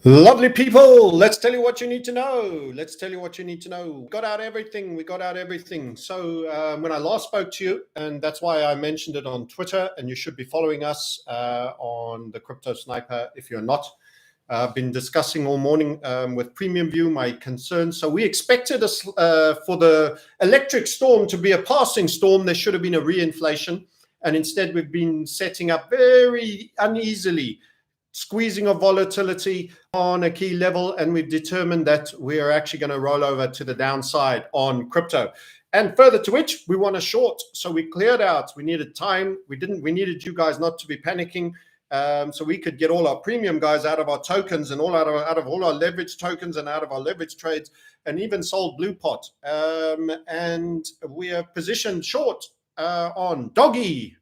Lovely people, let's tell you what you need to know. Let's tell you what you need to know. We got out everything. So when I last spoke to you, and that's why I mentioned it on Twitter, and you should be following us on the Crypto Sniper if you're not. I've been discussing all morning with Premium View my concerns. So we expected for the electric storm to be a passing storm. There should have been a reinflation, and instead we've been setting up very uneasily squeezing of volatility on a key level, and we've determined that we are actually going to roll over to the downside on crypto. And further to which, we want to short. So we cleared out. We needed time. We needed you guys not to be panicking, so we could get all our premium guys out of our tokens and out of all our leverage tokens and out of our leverage trades, and even sold Blue Pot. And we are positioned short on doggy.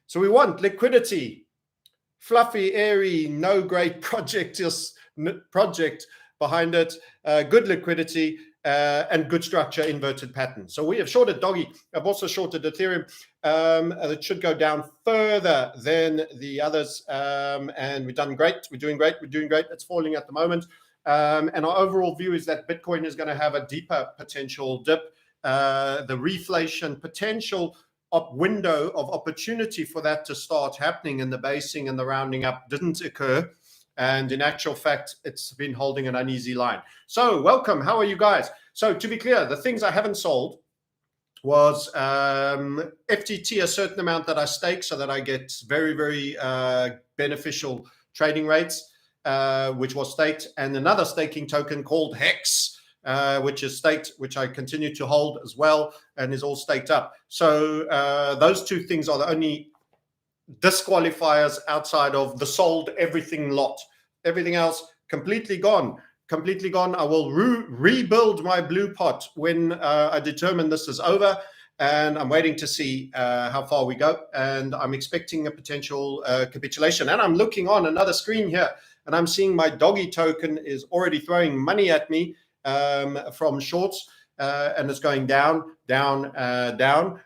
So we want liquidity. Fluffy, airy, no great project behind it, good liquidity, and good structure, inverted pattern. So we have shorted doggy. I've also shorted ethereum. It should go down further than the others, and we've done great. We're doing great. It's falling at the moment, and our overall view is that Bitcoin is going to have a deeper potential dip. The reflation potential window of opportunity for that to start happening, and the basing and the rounding up didn't occur, and in actual fact it's been holding an uneasy line. So welcome, how are you guys? So to be clear, the things I haven't sold was FTT, a certain amount that I stake so that I get very beneficial trading rates, which was staked, and another staking token called Hex, which is staked, which I continue to hold as well, and is all staked up. So those two things are the only disqualifiers outside of the sold everything lot. Everything else completely gone. I will rebuild my Blue Pot when I determine this is over, and I'm waiting to see how far we go, and I'm expecting a potential capitulation. And I'm looking on another screen here, and I'm seeing my doggy token is already throwing money at me from shorts, and it's going down.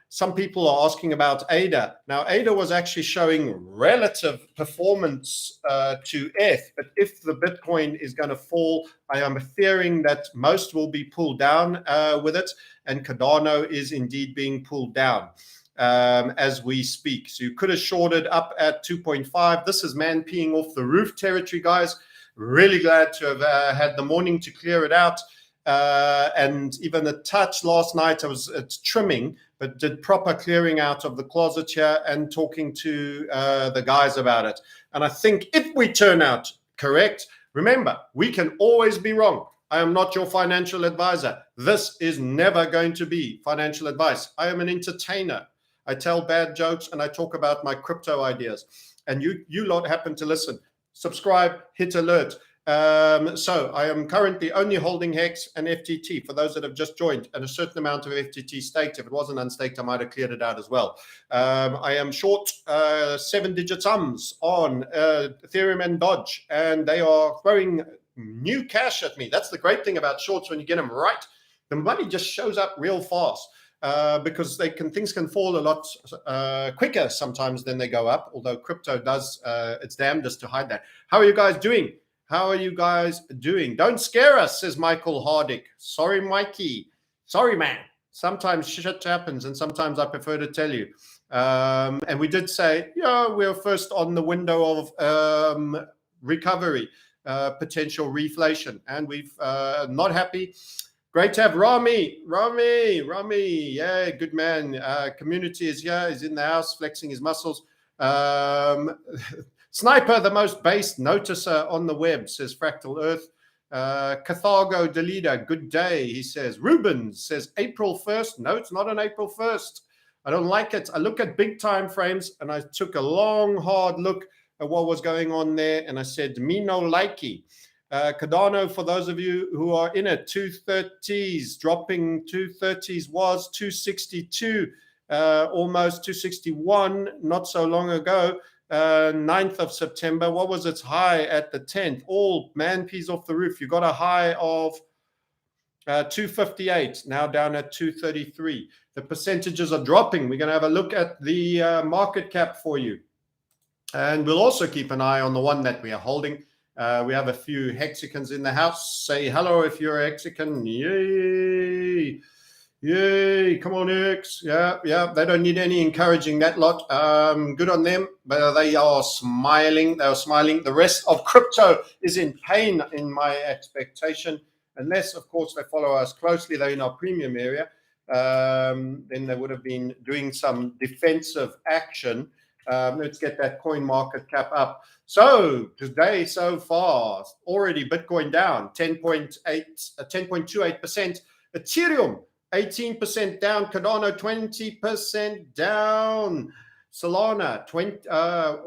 Some people are asking about ADA. Now, ADA was actually showing relative performance to ETH, but if the Bitcoin is going to fall, I am fearing that most will be pulled down with it, and Cardano is indeed being pulled down as we speak. So you could have shorted up at 2.5. This is man peeing off the roof territory, guys. Really glad to have had the morning to clear it out, and even a touch last night. I was trimming, but did proper clearing out of the closet here and talking to the guys about it. And I think if we turn out correct, remember, we can always be wrong. I am not your financial advisor. This is never going to be financial advice. I am an entertainer. I tell bad jokes and I talk about my crypto ideas, and you lot happen to listen. Subscribe, hit alert. So I am currently only holding Hex and FTT for those that have just joined, and a certain amount of FTT staked. If it wasn't unstaked, I might have cleared it out as well. I am short 7-digit sums on Ethereum and DOGE, and they are throwing new cash at me. That's the great thing about shorts. When you get them right, the money just shows up real fast. Because things can fall a lot quicker sometimes than they go up, although crypto does its damnedest to hide that. How are you guys doing? Don't scare us, says Michael Hardick. Sorry, Mikey. Sorry, man. Sometimes shit happens, and sometimes I prefer to tell you. And we did say, we're first on the window of recovery, potential reflation, and we've not happy. Great to have Rami. Yeah, good man. Community is here. He's in the house, flexing his muscles. Sniper, the most based noticer on the web, says Fractal Earth. Cathargo Delida, good day, he says. Rubens says April 1st. No, it's not on April 1st. I don't like it. I look at big time frames, and I took a long, hard look at what was going on there, and I said, me no likey. Cardano, for those of you who are in it, 230s, dropping 230s, was 262, almost 261 not so long ago, 9th of September. What was its high at the 10th? All man peas off the roof. You got a high of 258, now down at 233. The percentages are dropping. We're going to have a look at the market cap for you. And we'll also keep an eye on the one that we are holding. We have a few Hexicans in the house. Say hello if you're a Hexican. Yay! Yay! Come on, X. Yeah. They don't need any encouraging, that lot. Good on them. But they are smiling. They are smiling. The rest of crypto is in pain, in my expectation. Unless, of course, they follow us closely. They're in our premium area. Then they would have been doing some defensive action. Let's get that coin market cap up. So today, so far, already Bitcoin down 10.28%. Ethereum 18% down. Cardano 20% down. Solana 20.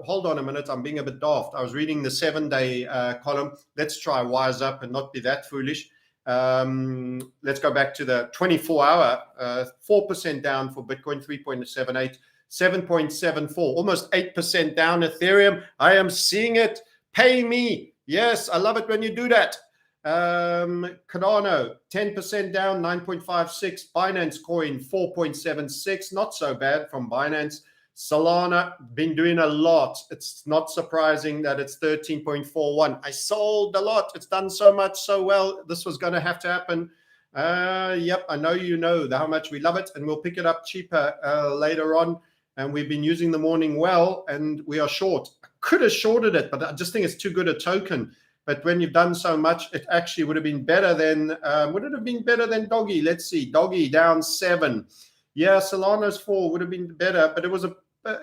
Hold on a minute. I'm being a bit daft. I was reading the 7-day column. Let's try wise up and not be that foolish. Let's go back to the 24-hour. 4% down for Bitcoin. 3.78. 7.74, almost 8% down. Ethereum, I am seeing it. Pay me. Yes, I love it when you do that. Cardano, 10% down, 9.56. Binance Coin, 4.76. Not so bad from Binance. Solana, been doing a lot. It's not surprising that it's 13.41. I sold a lot. It's done so much, so well. This was going to have to happen. Yep, I know you know how much we love it, and we'll pick it up cheaper later on. And we've been using the morning well, and we are short. I could have shorted it, but I just think it's too good a token. But when you've done so much, it actually would have been better than, would it have been better than Doggy? Let's see, Doggy down 7. Yeah, Solana's 4 would have been better, but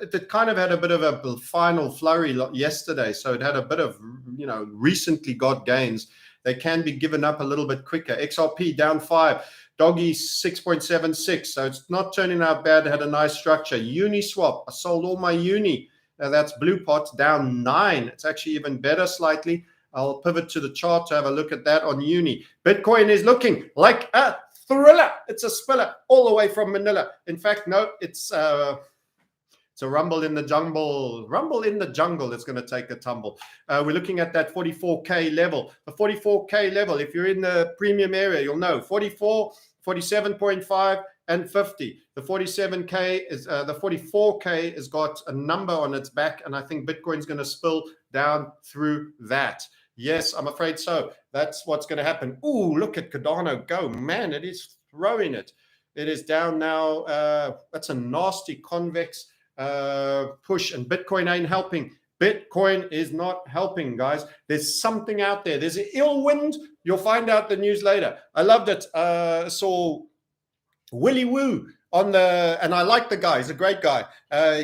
it kind of had a bit of a final flurry yesterday. So it had a bit of, recently got gains. They can be given up a little bit quicker. XRP down 5. Doggy 6.76, so it's not turning out bad. It had a nice structure. Uniswap, I sold all my Uni. That's Blue Pot down 9. It's actually even better slightly. I'll pivot to the chart to have a look at that on Uni. Bitcoin is looking like a thriller. It's a spiller all the way from Manila. In fact, no, it's a rumble in the jungle. Rumble in the jungle is going to take a tumble. We're looking at that 44K level. The 44K level, if you're in the premium area, you'll know 44, 47.5, and 50. The 47K is the 44K has got a number on its back, and I think Bitcoin's going to spill down through that. Yes, I'm afraid so. That's what's going to happen. Ooh, look at Cardano go. Man, it is throwing it. It is down now. That's a nasty convex push, and Bitcoin ain't helping. Bitcoin is not helping, guys. There's something out there. There's an ill wind. You'll find out the news later. I loved it. Saw Willy Woo on the, and I like the guy. He's a great guy.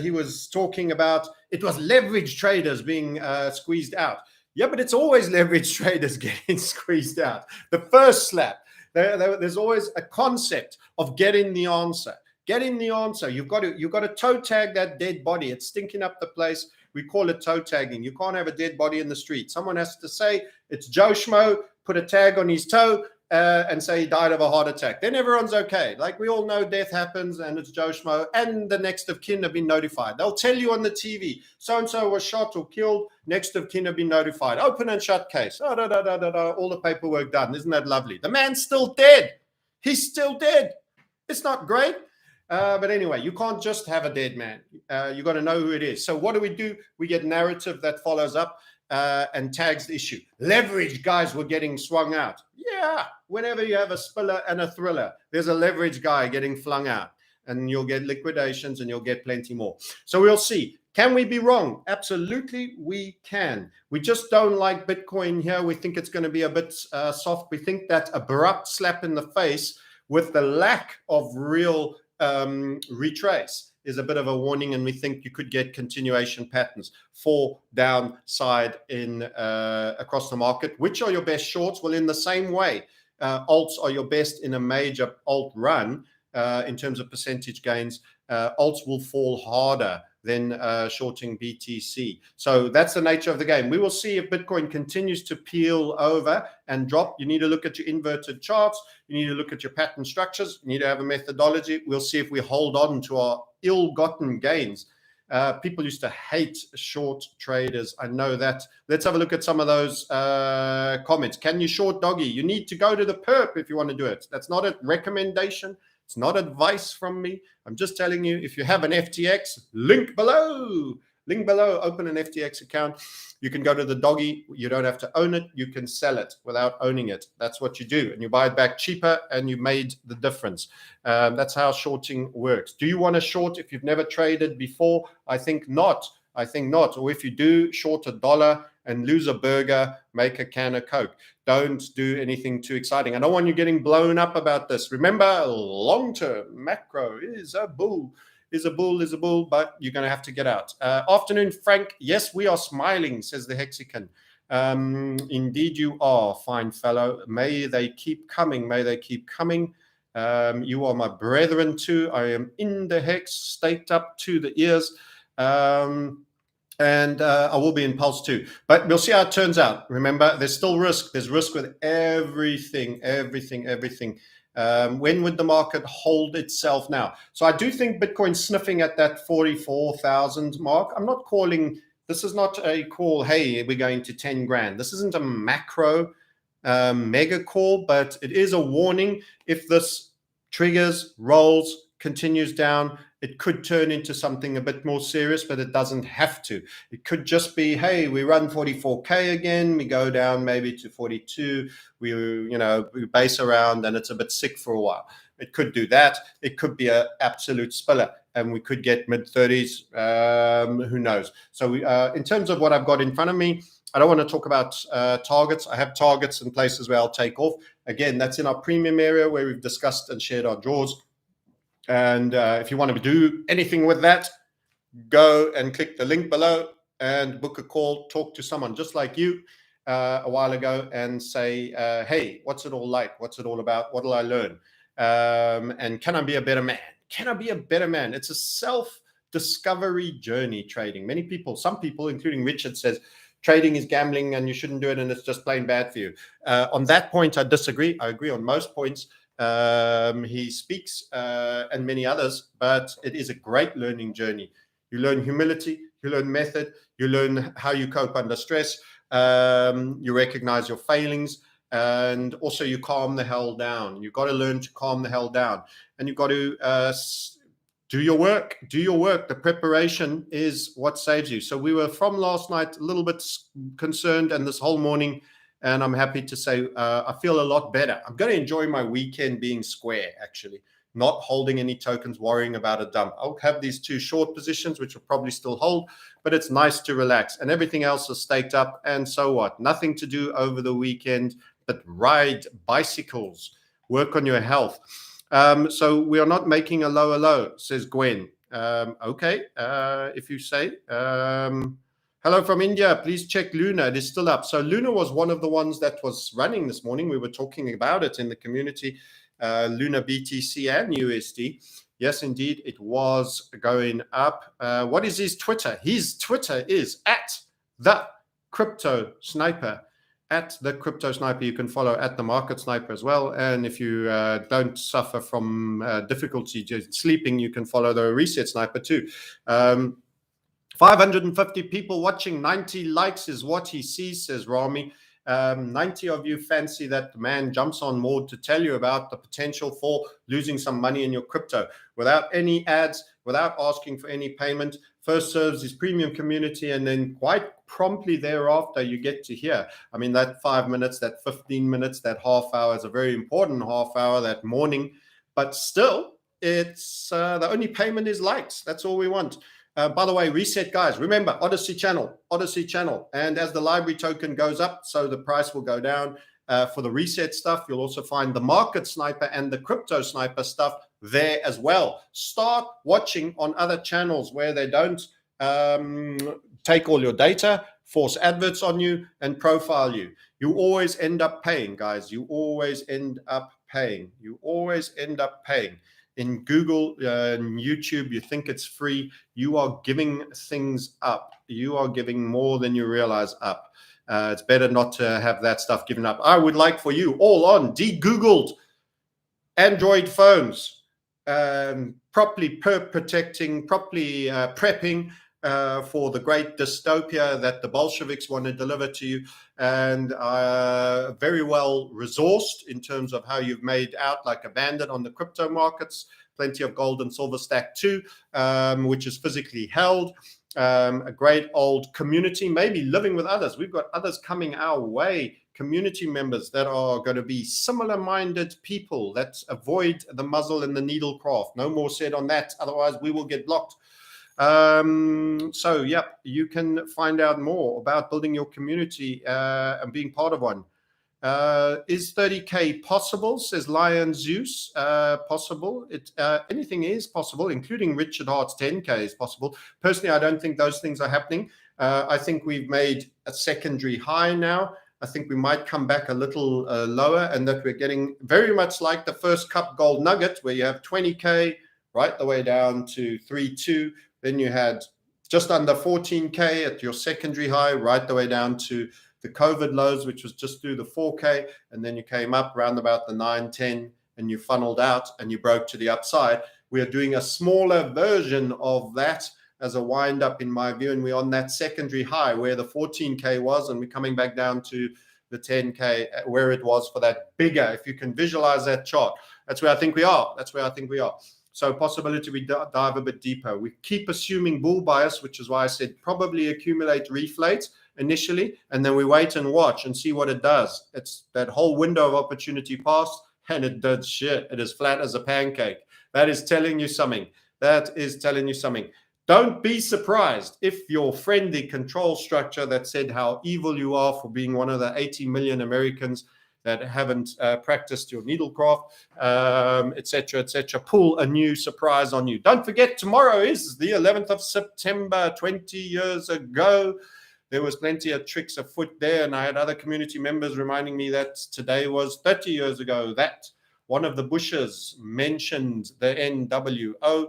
He was talking about it was leverage traders being squeezed out. Yeah, but it's always leverage traders getting squeezed out. The first slap. There's always a concept of getting the answer. Getting the answer. You've got to toe tag that dead body. It's stinking up the place. We call it toe tagging. You can't have a dead body in the street. Someone has to say it's Joe Schmo, put a tag on his toe, and say he died of a heart attack. Then everyone's okay. Like we all know death happens and it's Joe Schmo, and the next of kin have been notified. They'll tell you on the TV, so-and-so was shot or killed, next of kin have been notified. Open and shut case. All the paperwork done. Isn't that lovely? The man's still dead. He's still dead. It's not great. But anyway, you can't just have a dead man. You got to know who it is. So what do? We get narrative that follows up and tags the issue. Leverage guys were getting swung out. Yeah, whenever you have a spiller and a thriller, there's a leverage guy getting flung out, and you'll get liquidations and you'll get plenty more. So we'll see. Can we be wrong? Absolutely, we can. We just don't like Bitcoin here. We think it's going to be a bit soft. We think that abrupt slap in the face with the lack of real retrace is a bit of a warning, and we think you could get continuation patterns for downside in across the market. Which are your best shorts? Well, in the same way, alts are your best in a major alt run in terms of percentage gains. Alts will fall harder than shorting BTC. So that's the nature of the game. We will see if Bitcoin continues to peel over and drop. You need to look at your inverted charts. You need to look at your pattern structures. You need to have a methodology. We'll see if we hold on to our ill-gotten gains. People used to hate short traders. I know that. Let's have a look at some of those comments. Can you short Doggy? You need to go to the perp if you want to do it. That's not a recommendation. It's not advice from me. I'm just telling you, if you have an FTX, link below. Link below, open an FTX account. You can go to the doggy. You don't have to own it. You can sell it without owning it. That's what you do. And you buy it back cheaper and you made the difference. That's how shorting works. Do you want to short if you've never traded before? I think not. I think not. Or if you do, short $1 and lose a burger, make a can of Coke. Don't do anything too exciting. I don't want you getting blown up about this. Remember, long-term macro is a bull. Is a bull, but you're going to have to get out. Afternoon, Frank. Yes, we are smiling, says the Hexagon. Indeed, you are, fine fellow. May they keep coming. May they keep coming. You are my brethren too. I am in the hex, staked up to the ears. And I will be in Pulse too. But we'll see how it turns out. Remember, there's still risk. There's risk with everything. When would the market hold itself now? So I do think Bitcoin's sniffing at that 44,000 mark. I'm not calling, this is not a call, hey, we're going to 10 grand. This isn't a macro mega call, but it is a warning. If this triggers, rolls, continues down, it could turn into something a bit more serious, but it doesn't have to. It could just be, hey, we run 44K again, we go down maybe to 42, we base around and it's a bit sick for a while. It could do that. It could be an absolute spiller and we could get mid-30s, who knows. So in terms of what I've got in front of me, I don't want to talk about targets. I have targets in places where I'll take off. Again, that's in our premium area where we've discussed and shared our draws. And if you want to do anything with that, go and click the link below and book a call, talk to someone just like you a while ago and say, hey, what's it all like? What's it all about? What will I learn? And can I be a better man? Can I be a better man? It's a self-discovery journey, trading. Many people, some people, including Richard, says trading is gambling and you shouldn't do it and it's just plain bad for you. On that point, I disagree. I agree on most points. He speaks and many others, but it is a great learning journey. You learn humility, you learn method, you learn how you cope under stress, you recognize your failings, and also you calm the hell down. You've got to learn to calm the hell down, and you've got to do your work. Do your work. The preparation is what saves you. So we were from last night a little bit concerned, and this whole morning. And I'm happy to say I feel a lot better. I'm going to enjoy my weekend being square, actually, not holding any tokens, worrying about a dump. I'll have these two short positions, which will probably still hold, but it's nice to relax. And everything else is staked up. And so what? Nothing to do over the weekend, but ride bicycles, work on your health. So we are not making a lower low, says Gwen. Okay, if you say. Hello from India. Please check Luna. It is still up. So Luna was one of the ones that was running this morning. We were talking about it in the community, Luna BTC and USD. Yes, indeed, it was going up. What is his Twitter? His Twitter is at the Crypto Sniper. At the Crypto Sniper, you can follow at the Market Sniper as well. And if you don't suffer from difficulty just sleeping, you can follow the Reset Sniper too. 550 people watching, 90 likes is what he sees, says Rami. 90 of you fancy that the man jumps on board to tell you about the potential for losing some money in your crypto without any ads, without asking for any payment. First serves his premium community, and then quite promptly thereafter, you get to hear. I mean, that 5 minutes, that 15 minutes, that half hour is a very important half hour that morning. But still, it's the only payment is likes. That's all we want. By the way, Reset, guys, remember, Odyssey channel. And as the library token goes up, so the price will go down. For the Reset stuff, you'll also find the Market Sniper and the Crypto Sniper stuff there as well. Start watching on other channels where they don't take all your data, force adverts on you, and profile you. You always end up paying, guys. You always end up paying. In Google and YouTube, you think it's free. You are giving things up. You are giving more than you realize up. It's better not to have that stuff given up. I would like for you all on de-Googled Android phones, properly protecting, properly prepping for the great dystopia that the Bolsheviks want to deliver to you, and very well resourced in terms of how you've made out like a bandit on the crypto markets. Plenty of gold and silver stacked too, which is physically held. a great old community, maybe living with others. We've got others coming our way, community members that are going to be similar-minded people that avoid the muzzle and the needle craft. No more said on that, otherwise we will get blocked. So, yep, you can find out more about building your community and being part of one. Is 30K possible, says Lion Zeus? Possible. Anything is possible, including Richard Hart's 10K is possible. Personally, I don't think those things are happening. I think we've made a secondary high now. I think we might come back a little lower, and that we're getting very much like the first cup gold nugget, where you have 20K right the way down to 3.2. Then you had just under 14K at your secondary high, right the way down to the COVID lows, which was just through the 4K, and then you came up around about the 9, 10, and you funneled out and you broke to the upside. We are doing a smaller version of that as a wind up, in my view, and we're on that secondary high where the 14K was, and we're coming back down to the 10K where it was for that bigger. If you can visualize that chart, that's where I think we are. That's where I think we are. So possibility we dive a bit deeper. We keep assuming bull bias, which is why I said probably accumulate, reflate initially, and then we wait and watch and see what it does. It's that whole window of opportunity passed, and it did shit. It is flat as a pancake. That is telling you something. That is telling you something. Don't be surprised if your friendly control structure that said how evil you are for being one of the 80 million Americans that haven't practiced your needlecraft, etc., pull a new surprise on you. Don't forget, tomorrow is the 11th of September, 20 years ago. There was plenty of tricks afoot there, and I had other community members reminding me that today was 30 years ago that one of the Bushes mentioned the NWO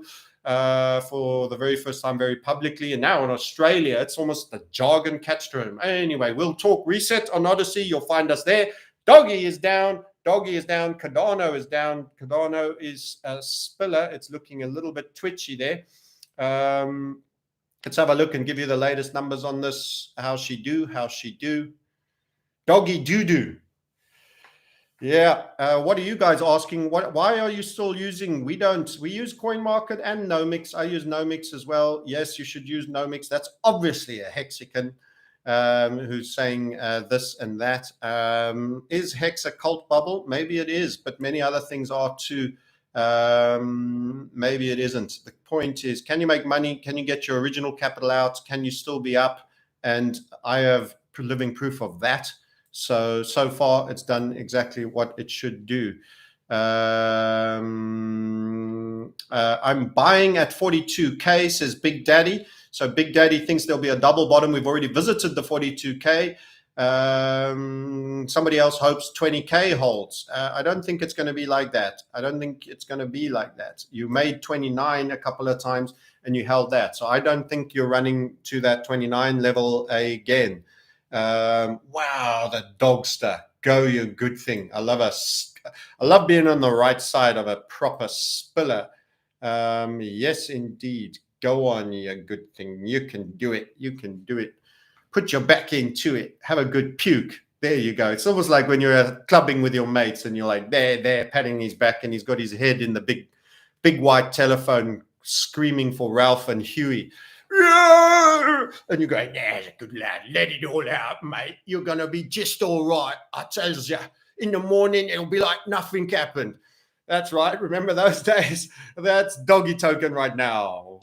for the very first time very publicly, and now in Australia, it's almost a jargon catch-term. Anyway, we'll talk reset on Odyssey. You'll find us there. Doggy is down. Doggy is down. Cardano is down. Cardano is a spiller. It's looking a little bit twitchy there. Let's have a look and give you the latest numbers on this. How she do? Doggy doo-doo. Yeah. What are you guys asking? Why are you still using? We use CoinMarket and Nomics. I use Nomics as well. Yes, you should use Nomics. That's obviously a Hexican who's saying this and that. Is Hex a cult bubble? Maybe it is, but many other things are too. Maybe it isn't. The point is, can you make money? Can you get your original capital out? Can you still be up? And I have living proof of that. So far it's done exactly what it should do. I'm buying at 42K, says Big Daddy. So Big Daddy thinks there'll be a double bottom. We've already visited the 42K. Somebody else hopes 20K holds. I don't think it's going to be like that. You made 29 a couple of times and you held that. So I don't think you're running to that 29 level again. Wow, the Dogster. Go, you good thing. I love being on the right side of a proper spiller. Yes, indeed. Go on, you good thing. You can do it. Put your back into it. Have a good puke. There you go. It's almost like when you're clubbing with your mates and you're like there, patting his back, and he's got his head in the big white telephone screaming for Ralph and Huey. And you're going, yeah, good lad, let it all out, mate. You're going to be just all right. I tell you, in the morning, it'll be like nothing happened. That's right. Remember those days? That's Doggy Token right now.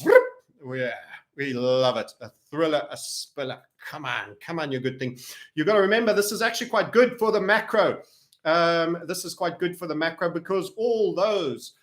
Yeah, we love it. A thriller, a spiller. Come on, you good thing. You've got to remember, this is actually quite good for the macro. This is quite good for the macro because all those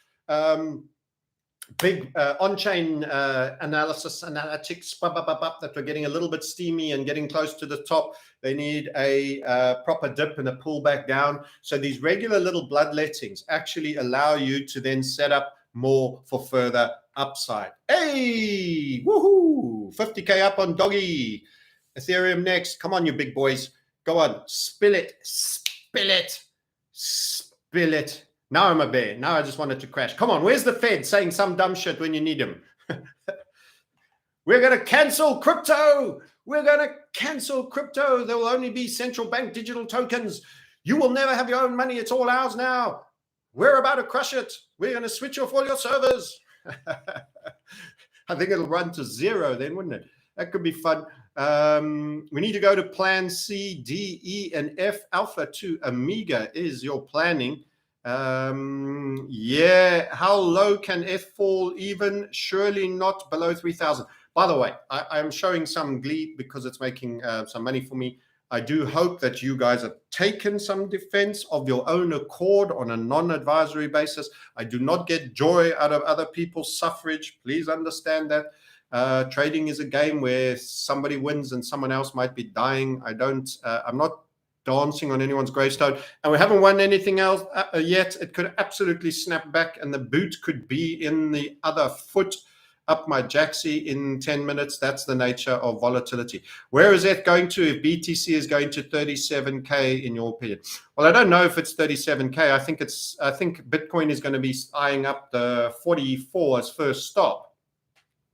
big on-chain analytics that we're getting a little bit steamy and getting close to the top, they need a proper dip and a pullback down. So these regular little bloodlettings actually allow you to then set up more for further upside. Hey, woohoo! 50K up on Doggy. Ethereum next. Come on, you big boys. Go on. Spill it. Now I'm a bear. Now I just wanted to crash. Come on, where's the Fed saying some dumb shit when you need him? We're going to cancel crypto. There will only be central bank digital tokens. You will never have your own money. It's all ours now. We're about to crush it. We're going to switch off all your servers. I think it'll run to zero then, wouldn't it? That could be fun. We need to go to plan C, D, E, and F. Alpha to Amiga is your planning. Yeah, how low can ETH fall even? Surely not below 3,000. By the way, I'm showing some glee because it's making some money for me. I do hope that you guys have taken some defense of your own accord on a non-advisory basis. I do not get joy out of other people's suffrage. Please understand that. Trading is a game where somebody wins and someone else might be dying. I'm not dancing on anyone's gravestone, and we haven't won anything else yet. It could absolutely snap back, and the boot could be in the other foot up my jacksie in 10 minutes. That's the nature of volatility. Where is that going to if BTC is going to 37K in your opinion? Well, I don't know if it's 37K. I think Bitcoin is going to be eyeing up the 44 as first stop.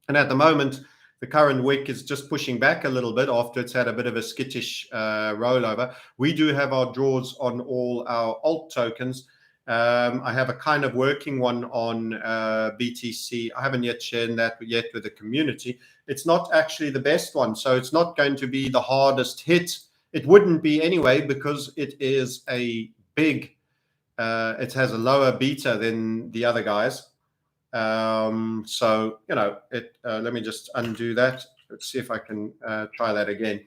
And at the moment, the current wick is just pushing back a little bit after it's had a bit of a skittish rollover. We do have our draws on all our alt tokens. I have a kind of working one on BTC. I haven't yet shared that yet with the community. It's not actually the best one, so it's not going to be the hardest hit. It wouldn't be anyway because it is a big, it has a lower beta than the other guys. So, you know, let me just undo that. Let's see if I can try that again.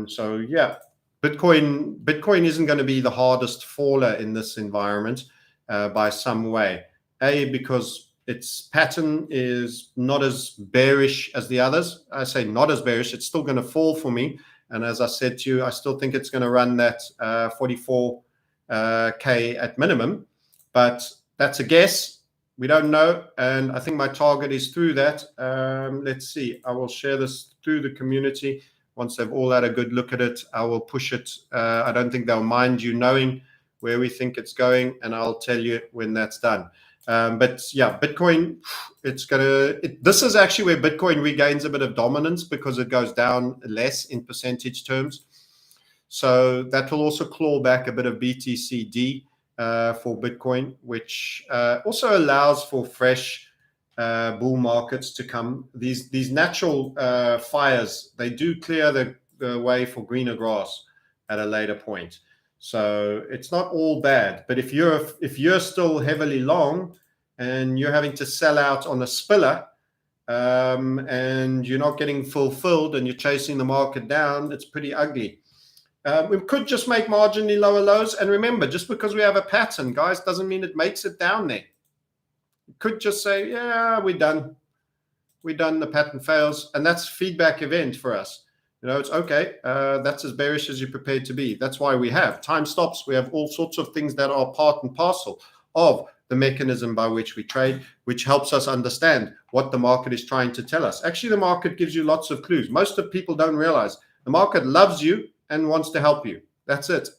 So, yeah. Bitcoin isn't going to be the hardest faller in this environment by some way. Because its pattern is not as bearish as the others. I say not as bearish. It's still going to fall for me. And as I said to you, I still think it's going to run that 44K at minimum. But that's a guess. We don't know. And I think my target is through that. Let's see. I will share this through the community. Once they've all had a good look at it, I will push it. I don't think they'll mind you knowing where we think it's going, and I'll tell you when that's done. But yeah, Bitcoin, this is actually where Bitcoin regains a bit of dominance because it goes down less in percentage terms. So that will also claw back a bit of BTCD for Bitcoin, which also allows for fresh bull markets to come. These natural fires, they do clear the way for greener grass at a later point. So it's not all bad. But if you're still heavily long and you're having to sell out on a spiller and you're not getting fulfilled and you're chasing the market down, it's pretty ugly. We could just make marginally lower lows. And remember, just because we have a pattern, guys, doesn't mean it makes it down there. You could just say, yeah, we're done. We're done. The pattern fails. And that's feedback event for us. You know, it's okay. That's as bearish as you're prepared to be. That's why we have time stops. We have all sorts of things that are part and parcel of the mechanism by which we trade, which helps us understand what the market is trying to tell us. Actually, the market gives you lots of clues. Most of people don't realize the market loves you and wants to help you. That's it.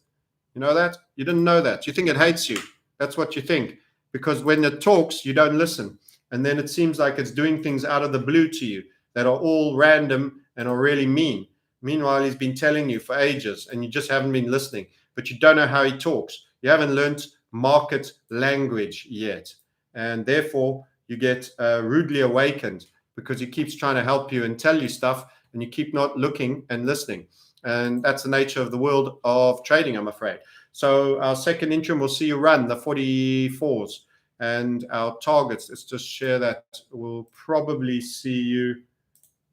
You know that? You didn't know that. You think it hates you. That's what you think. Because when it talks, you don't listen. And then it seems like it's doing things out of the blue to you that are all random and are really mean. Meanwhile, he's been telling you for ages and you just haven't been listening. But you don't know how he talks. You haven't learned market language yet. And therefore, you get rudely awakened because he keeps trying to help you and tell you stuff and you keep not looking and listening. And that's the nature of the world of trading, I'm afraid. So our second interim, we'll see you run the 44s and our targets. Let's just share that. We'll probably see you.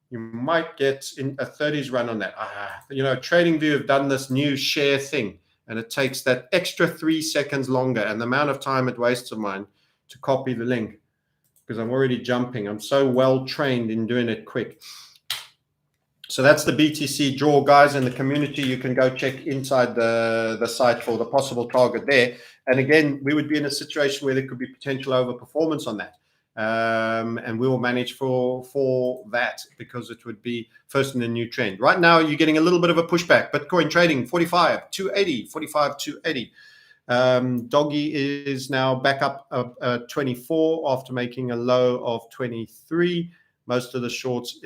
You might get in a 30s run on that. You know, TradingView have done this new share thing, and it takes that extra 3 seconds longer. And the amount of time it wastes of mine to copy the link because I'm already jumping. I'm so well trained in doing it quick. So that's the BTC draw, guys. In the community, you can go check inside the site for the possible target there. And again, we would be in a situation where there could be potential overperformance on that. And we will manage for that because it would be first in a new trend. Right now, you're getting a little bit of a pushback. Bitcoin trading 45,280, 45,280. Doggy is now back up 24 after making a low of 23. Most of the shorts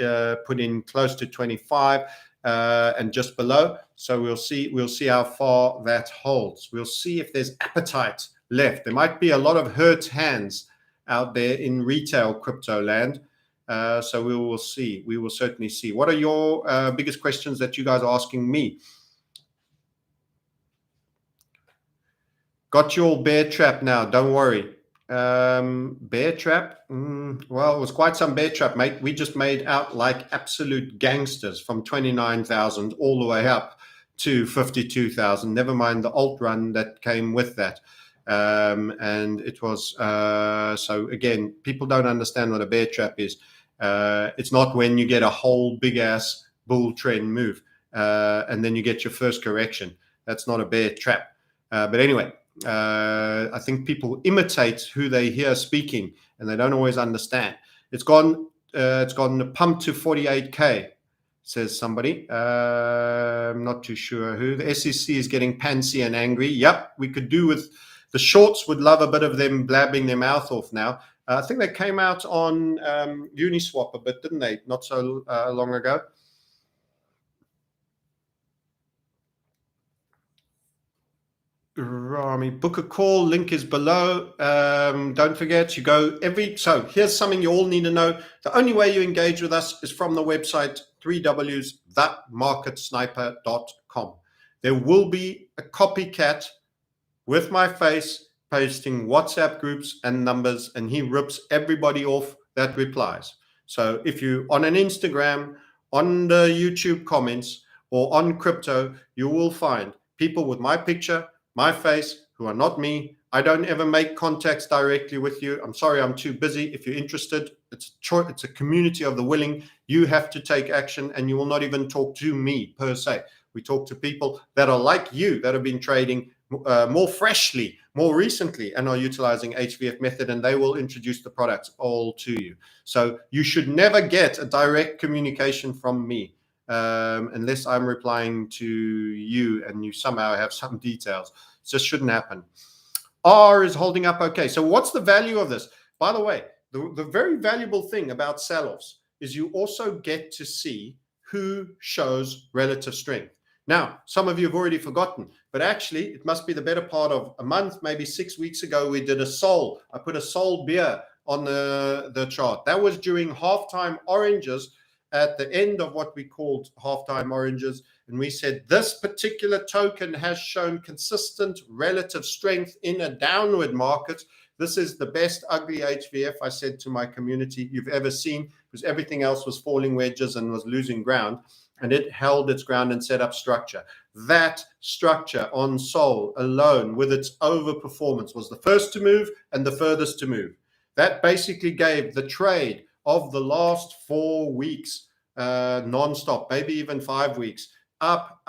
put in close to 25 and just below. So we'll see how far that holds. We'll see if there's appetite left. There might be a lot of hurt hands out there in retail crypto land. So we will see. We will certainly see. What are your biggest questions that you guys are asking me? Got your bear trap now. Don't worry. Bear trap. Well, it was quite some bear trap, mate. We just made out like absolute gangsters from 29,000 all the way up to 52,000. Never mind the alt run that came with that. And it was so again, people don't understand what a bear trap is. It's not when you get a whole big ass bull trend move and then you get your first correction. That's not a bear trap. But anyway, I think people imitate who they hear speaking, and they don't always understand. It's gone pumped to 48k, says somebody. I'm not too sure who. The SEC is getting pantsy and angry. Yep, we could do with the shorts. Would love a bit of them blabbing their mouth off now. I think they came out on Uniswap a bit, didn't they? Not so long ago. Rami, book a call. Link is below. Don't forget, you go so here's something you all need to know. The only way you engage with us is from the website 3Ws, thatmarketsniper.com. There will be a copycat with my face posting WhatsApp groups and numbers, and he rips everybody off that replies. So if you on an Instagram, on the YouTube comments, or on crypto, you will find people with my picture, my face, who are not me. I don't ever make contacts directly with you. I'm sorry, I'm too busy. If you're interested, it's a community of the willing. You have to take action, and you will not even talk to me per se. We talk to people that are like you, that have been trading more freshly, more recently, and are utilizing HVF method, and they will introduce the products all to you. So you should never get a direct communication from me. Unless I'm replying to you and you somehow have some details. It just shouldn't happen. R is holding up okay. So what's the value of this? By the way, the very valuable thing about sell-offs is you also get to see who shows relative strength. Now, some of you have already forgotten, but actually it must be the better part of a month, maybe 6 weeks ago, we did a Sol. I put a Sol beer on the chart. That was during halftime oranges, at the end of what we called halftime oranges, and we said this particular token has shown consistent relative strength in a downward market. This is the best ugly HVF, I said to my community, you've ever seen, because everything else was falling wedges and was losing ground, and it held its ground and set up structure. That structure on Sol alone, with its overperformance, was the first to move and the furthest to move. That basically gave the trade of the last 4 weeks, non-stop, maybe even 5 weeks, up,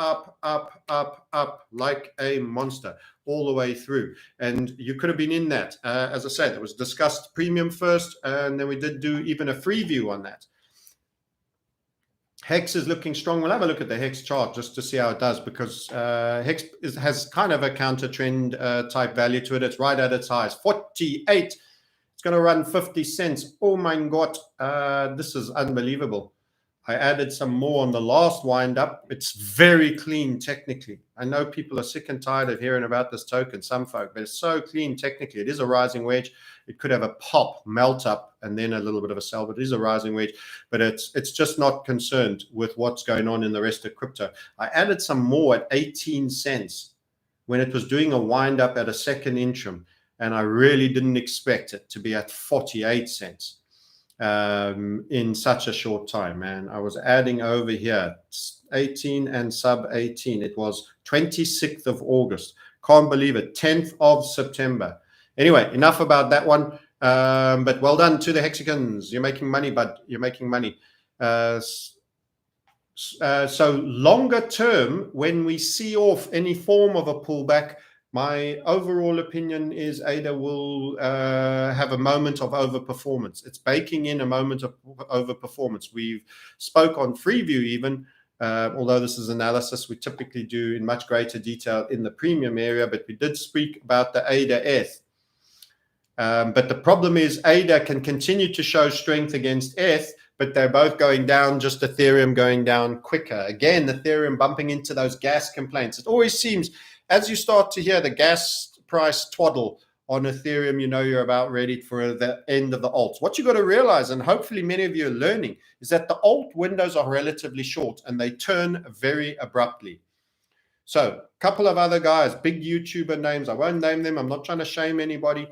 like a monster, all the way through. And you could have been in that. As I said, it was discussed premium first, and then we did do even a free view on that. Hex is looking strong. We'll have a look at the Hex chart just to see how it does, because Hex has kind of a counter trend type value to it. It's right at its highs, 48. It's going to run 50 cents. Oh my God, this is unbelievable. I added some more on the last wind up. It's very clean technically. I know people are sick and tired of hearing about this token, some folk, but it's so clean technically. It is a rising wedge. It could have a pop, melt up, and then a little bit of a sell, but it is a rising wedge. But it's just not concerned with what's going on in the rest of crypto. I added some more at 18 cents when it was doing a wind up at a second interim. And I really didn't expect it to be at 48 cents in such a short time, man. I was adding over here 18 and sub 18. It was 26th of August. Can't believe it. 10th of September. Anyway, enough about that one. But well done to the Hexicans. You're making money, bud. You're making money. So longer term, when we see off any form of a pullback, my overall opinion is ADA will have a moment of overperformance. It's baking in a moment of overperformance. We've spoke on Freeview even, although this is analysis we typically do in much greater detail in the premium area, but we did speak about the ADA ETH. But the problem is ADA can continue to show strength against ETH, but they're both going down, just Ethereum going down quicker. Again, Ethereum bumping into those gas complaints. It always seems, as you start to hear the gas price twaddle on Ethereum, you know you're about ready for the end of the alts. What you got to realize, and hopefully many of you are learning, is that the alt windows are relatively short and they turn very abruptly. So a couple of other guys, big YouTuber names, I won't name them. I'm not trying to shame anybody.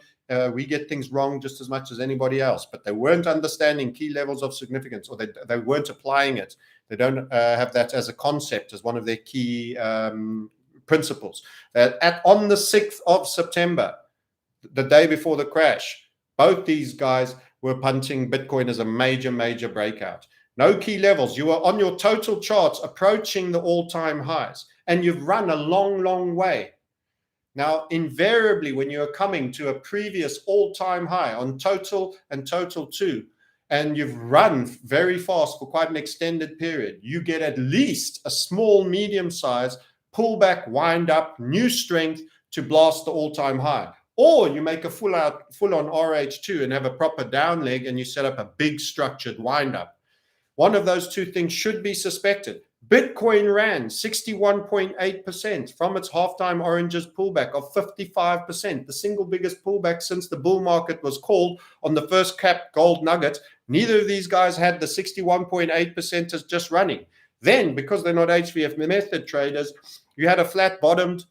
We get things wrong just as much as anybody else, but they weren't understanding key levels of significance, or they weren't applying it. They don't have that as a concept, as one of their key principles. On the 6th of September, the day before the crash, both these guys were punting Bitcoin as a major breakout. No key levels. You are on your total charts approaching the all-time highs, and you've run a long way. Now, invariably, when you're coming to a previous all-time high on total and total 2, and you've run very fast for quite an extended period, you get at least a small, medium-size pullback, wind up, new strength to blast the all-time high. Or you make a full-on RH2 and have a proper down leg, and you set up a big structured wind up. One of those two things should be suspected. Bitcoin ran 61.8% from its halftime oranges pullback of 55%, the single biggest pullback since the bull market was called on the first cap gold nugget. Neither of these guys had the 61.8% as just running. Then, because they're not HVF method traders, you had a flat bottomed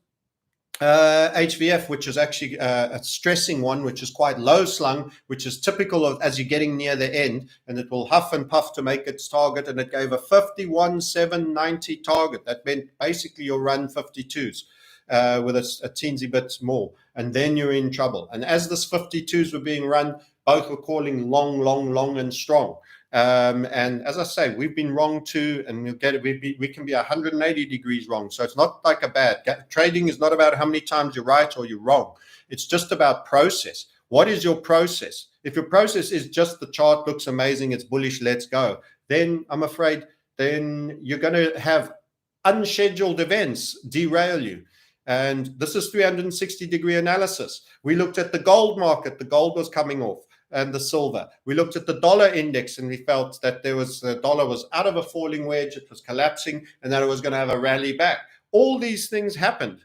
HVF, which is actually a stressing one, which is quite low slung, which is typical of as you're getting near the end, and it will huff and puff to make its target, and it gave a 51,790 target. That meant basically you'll run 52s with a teensy bit more, and then you're in trouble. And as this 52s were being run, both were calling long and strong. And as I say, we've been wrong too, and we'll get it. We can be 180 degrees wrong. So it's not like a bad trading is not about how many times you're right or you're wrong. It's just about process. What is your process? If your process is just the chart looks amazing, it's bullish, let's go, then I'm afraid then you're going to have unscheduled events derail you. And this is 360-degree analysis. We looked at the gold market. The gold was coming off, and the silver. We looked at the dollar index, and we felt that the dollar was out of a falling wedge, it was collapsing, and that it was going to have a rally back. All these things happened.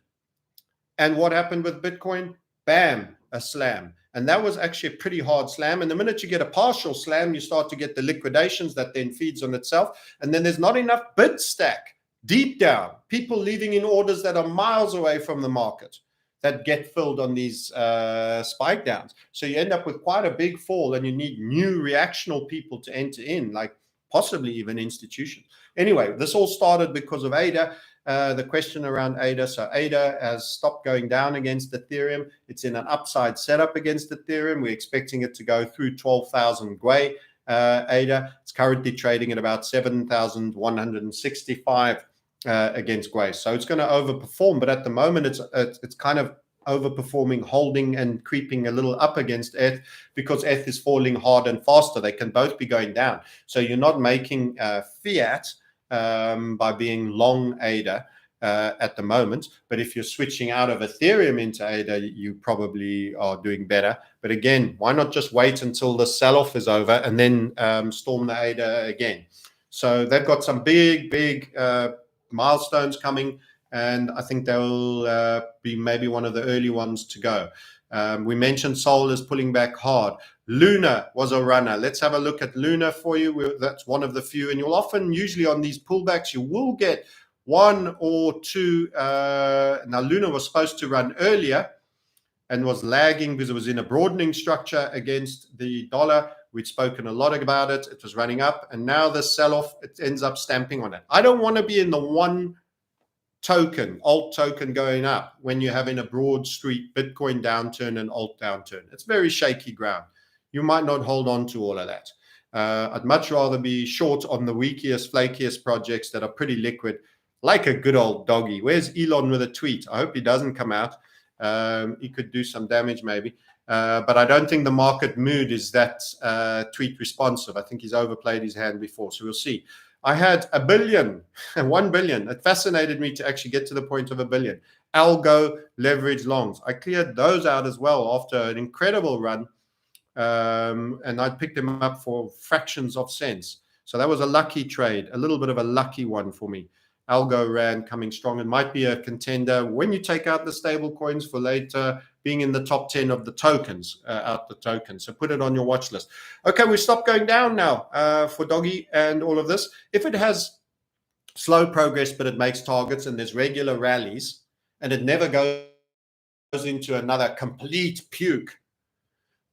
And what happened with Bitcoin? Bam, a slam. And that was actually a pretty hard slam. And the minute you get a partial slam, you start to get the liquidations that then feeds on itself. And then there's not enough bid stack deep down, people leaving in orders that are miles away from the market, that get filled on these spike downs. So you end up with quite a big fall, and you need new reactional people to enter in, like possibly even institutions. Anyway, this all started because of ADA, the question around ADA. So ADA has stopped going down against Ethereum. It's in an upside setup against Ethereum. We're expecting it to go through 12,000 Gwei. ADA, it's currently trading at about 7,165 against Gwei. So it's going to overperform, but at the moment it's kind of overperforming, holding and creeping a little up against ETH, because ETH is falling hard and faster. They can both be going down. So you're not making Fiat by being long ADA at the moment. But if you're switching out of Ethereum into ADA, you probably are doing better. But again, why not just wait until the sell-off is over and then storm the ADA again? So they've got some big milestones coming, and I think they'll be maybe one of the early ones to go. We mentioned Sol is pulling back hard. Luna was a runner. Let's have a look at Luna for you. That's one of the few, and you'll often, usually on these pullbacks, you will get one or two. Now Luna was supposed to run earlier and was lagging because it was in a broadening structure against the dollar. We'd spoken a lot about it. It was running up, and now the sell-off, it ends up stamping on it. I don't want to be in the one token, alt token going up, when you're having a broad street Bitcoin downturn and alt downturn. It's very shaky ground. You might not hold on to all of that. I'd much rather be short on the weakest, flakiest projects that are pretty liquid, like a good old doggy. Where's Elon with a tweet? I hope he doesn't come out. He could do some damage maybe. But I don't think the market mood is that tweet responsive. I think he's overplayed his hand before, so we'll see. I had 1 billion. It fascinated me to actually get to the point of 1 billion. Algo leverage longs. I cleared those out as well after an incredible run, and I picked them up for fractions of cents. So that was a lucky trade, a little bit of a lucky one for me. Algo Rand coming strong. It might be a contender when you take out the stable coins for later, being in the top 10 of the tokens, out the tokens. So put it on your watch list. Okay, we stop going down now for Doggy and all of this. If it has slow progress, but it makes targets and there's regular rallies and it never goes into another complete puke,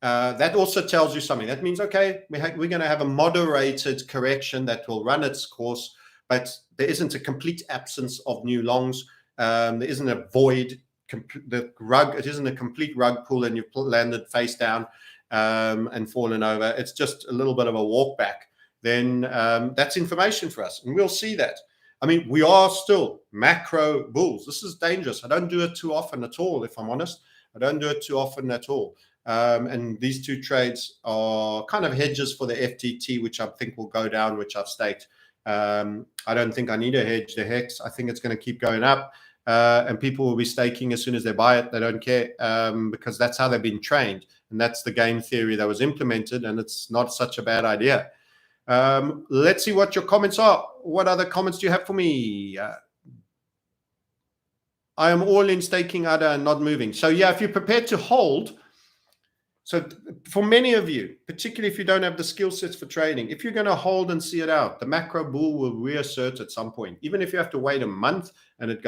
that also tells you something. That means, okay, we're going to have a moderated correction that will run its course, but there isn't a complete absence of new longs. There isn't a void. It isn't a complete rug pull and you've landed face down and fallen over. It's just a little bit of a walk back. Then that's information for us, and we'll see that. I mean, we are still macro bulls. This is dangerous. I don't do it too often at all, if I'm honest. I don't do it too often at all. And these two trades are kind of hedges for the FTT, which I think will go down, which I've staked. I don't think I need a hedge the HEX. I think it's going to keep going up. And people will be staking as soon as they buy it. They don't care because that's how they've been trained. And that's the game theory that was implemented. And it's not such a bad idea. Let's see what your comments are. What other comments do you have for me? I am all in staking ADA and not moving. So yeah, if you're prepared to hold, so for many of you, particularly if you don't have the skill sets for trading, if you're going to hold and see it out, the macro bull will reassert at some point. Even if you have to wait a month and it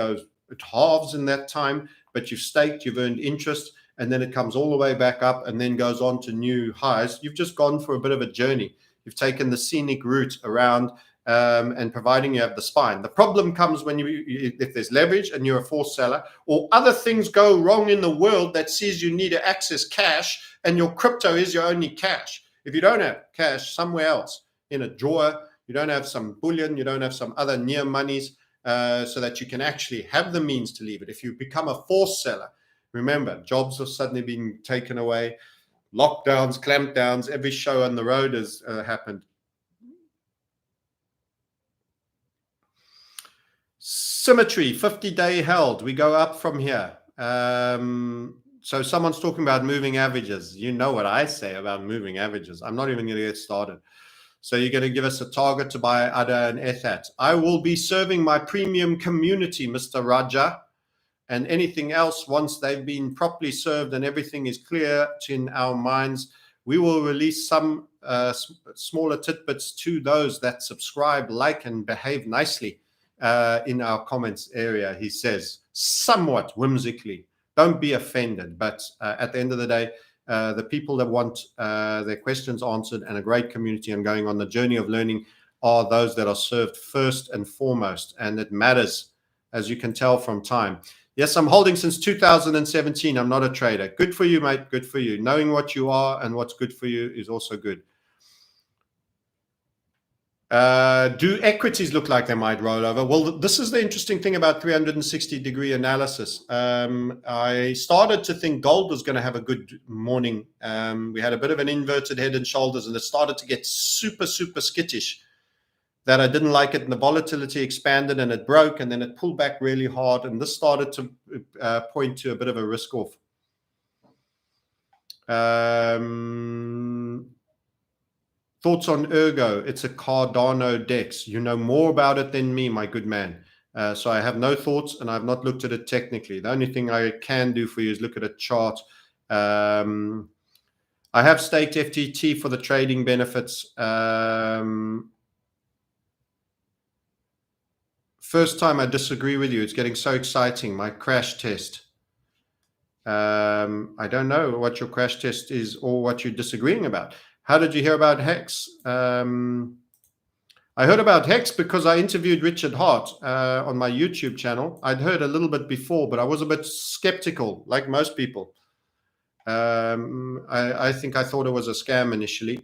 halves in that time, but you've staked, you've earned interest, and then it comes all the way back up and then goes on to new highs. You've just gone for a bit of a journey. You've taken the scenic route around and providing you have the spine. The problem comes when if there's leverage and you're a forced seller or other things go wrong in the world that says you need to access cash and your crypto is your only cash. If you don't have cash somewhere else in a drawer, you don't have some bullion, you don't have some other near monies so that you can actually have the means to leave it. If you become a forced seller, remember, jobs have suddenly been taken away, lockdowns, clampdowns, every show on the road has happened. Symmetry, 50-day held. We go up from here. So someone's talking about moving averages. You know what I say about moving averages. I'm not even going to get started. So you're going to give us a target to buy ADA and ETH at. I will be serving my premium community, Mr. Raja, and anything else once they've been properly served and everything is clear in our minds. We will release some smaller tidbits to those that subscribe, like, and behave nicely in our comments area, he says, somewhat whimsically. Don't be offended. But at the end of the day, the people that want their questions answered and a great community and going on the journey of learning are those that are served first and foremost. And it matters, as you can tell from time. Yes, I'm holding since 2017. I'm not a trader. Good for you, mate. Good for you. Knowing what you are and what's good for you is also good. Do equities look like they might roll over? Well, this is the interesting thing about 360-degree analysis. I started to think gold was going to have a good morning. We had a bit of an inverted head and shoulders, and it started to get super, super skittish. That I didn't like it, and the volatility expanded, and it broke, and then it pulled back really hard, and this started to point to a bit of a risk off. Thoughts on Ergo? It's a Cardano DEX. You know more about it than me, my good man. So I have no thoughts, and I've not looked at it technically. The only thing I can do for you is look at a chart. I have staked FTT for the trading benefits. First time I disagree with you. It's getting so exciting. My crash test. I don't know what your crash test is or what you're disagreeing about. How did you hear about HEX? I heard about HEX because I interviewed Richard Hart on my YouTube channel. I'd heard a little bit before, but I was a bit skeptical, like most people. I think I thought it was a scam initially.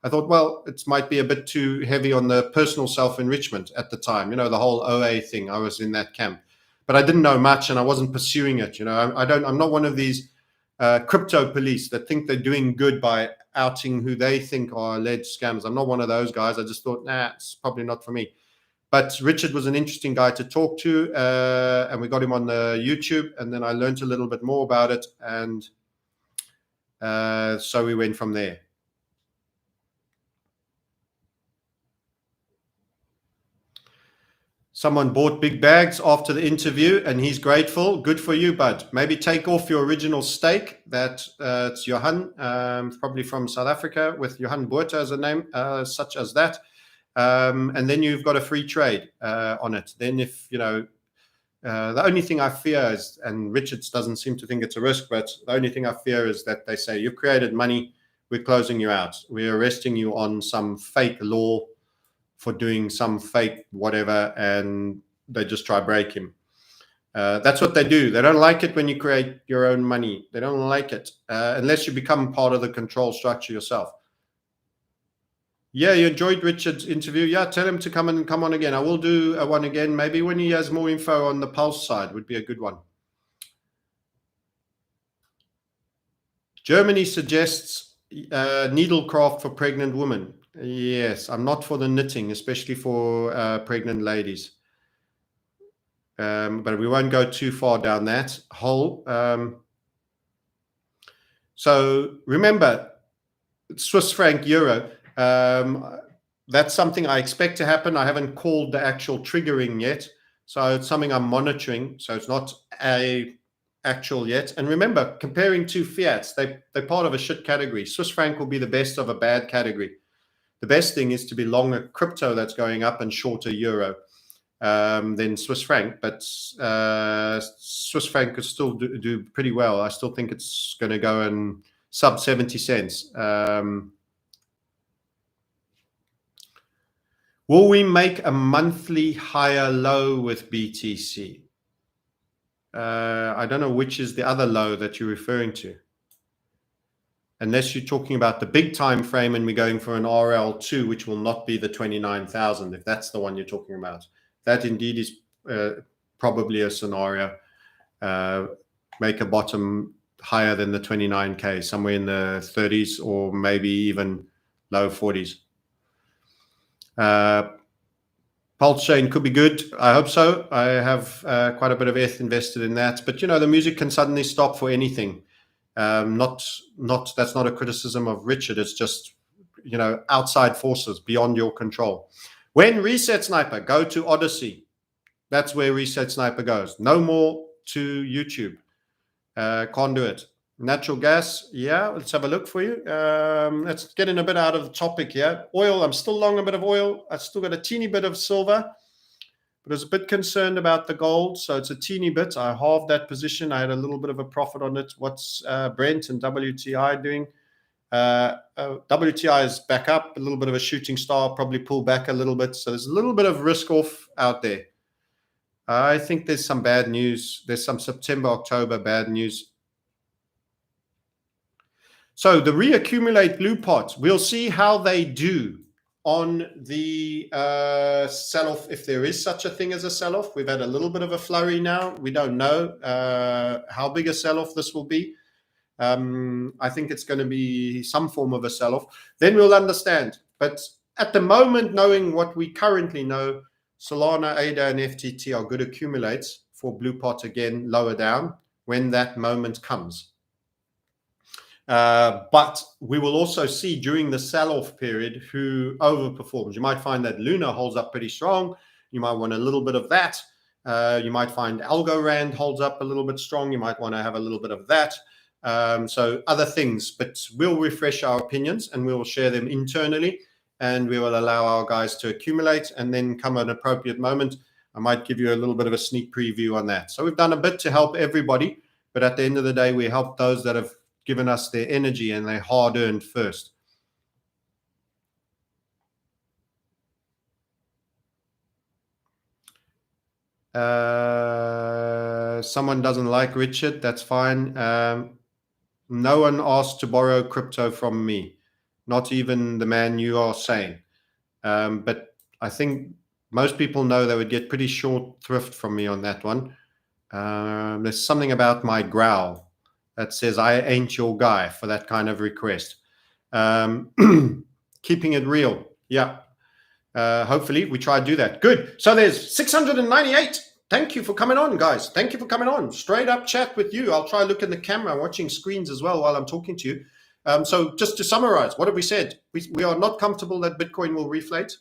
I thought, well, it might be a bit too heavy on the personal self-enrichment at the time. You know, the whole OA thing. I was in that camp. But I didn't know much, and I wasn't pursuing it. You know, I'm not one of these crypto police that think they're doing good by outing who they think are alleged scams. I'm not one of those guys. I just thought, nah, it's probably not for me. But Richard was an interesting guy to talk to, and we got him on the YouTube, and then I learned a little bit more about it, and so we went from there. Someone bought big bags after the interview and he's grateful. Good for you, bud. Maybe take off your original stake. That it's Johan, probably from South Africa, with Johan Botha as a name, such as that. And then you've got a free trade on it. Then if, the only thing I fear is, and Richards doesn't seem to think it's a risk, but the only thing I fear is that they say, you've created money, we're closing you out. We're arresting you on some fake law for doing some fake whatever, and they just try break him. That's what they do. They don't like it when you create your own money. They don't like it unless you become part of the control structure yourself. Yeah, you enjoyed Richard's interview. Yeah, tell him to come on again. I will do one again. Maybe when he has more info on the Pulse side would be a good one. Germany suggests needlecraft for pregnant women. Yes, I'm not for the knitting, especially for pregnant ladies. But we won't go too far down that hole. So remember, Swiss franc euro. That's something I expect to happen. I haven't called the actual triggering yet, so it's something I'm monitoring. So it's not a actual yet. And remember, comparing two fiats, they're part of a shit category. Swiss franc will be the best of a bad category. The best thing is to be long a crypto that's going up and short a euro than Swiss franc. But Swiss franc could still do pretty well. I still think it's going to go in sub 70 cents. Will we make a monthly higher low with BTC? I don't know which is the other low that you're referring to. Unless you're talking about the big time frame and we're going for an RL2, which will not be the 29,000, if that's the one you're talking about. That indeed is probably a scenario. Make a bottom higher than the 29K, somewhere in the 30s or maybe even low 40s. Pulse chain could be good. I hope so. I have quite a bit of ETH invested in that. But, the music can suddenly stop for anything. That's not a criticism of Richard. It's just, outside forces beyond your control. When Reset Sniper, go to Odyssey. That's where Reset Sniper goes. No more to YouTube. Can't do it. Natural gas, yeah, let's have a look for you. Let's get in a bit out of the topic here. Oil, I'm still long a bit of oil. I've still got a teeny bit of silver, but I was a bit concerned about the gold, so it's a teeny bit. I halved that position. I had a little bit of a profit on it. What's Brent and WTI doing? WTI is back up, a little bit of a shooting star, probably pull back a little bit. So there's a little bit of risk off out there. I think there's some bad news. There's some September, October bad news. So the reaccumulate blue pots, we'll see how they do on the sell-off, if there is such a thing as a sell-off. We've had a little bit of a flurry now. We don't know how big a sell-off this will be. I think it's going to be some form of a sell-off. Then we'll understand. But at the moment, knowing what we currently know, Solana, ADA, and FTT are good accumulates for blue pot again, lower down when that moment comes. But we will also see during the sell-off period who overperforms. You might find that Luna holds up pretty strong. You might want a little bit of that. You might find Algorand holds up a little bit strong. You might want to have a little bit of that. So other things, but we'll refresh our opinions and we will share them internally, and we will allow our guys to accumulate, and then come an appropriate moment, I might give you a little bit of a sneak preview on that. So we've done a bit to help everybody, but at the end of the day, we help those that have given us their energy and their hard-earned first. Someone doesn't like Richard, that's fine. No one asked to borrow crypto from me, not even the man you are saying. But I think most people know they would get pretty short thrift from me on that one. There's something about my growl that says I ain't your guy for that kind of request. Keeping it real. Yeah. Hopefully we try to do that. Good. So there's 698. Thank you for coming on, guys. Thank you for coming on. Straight up chat with you. I'll try to look in the camera. I'm watching screens as well while I'm talking to you. So just to summarize, what have we said? We are not comfortable that Bitcoin will reflate.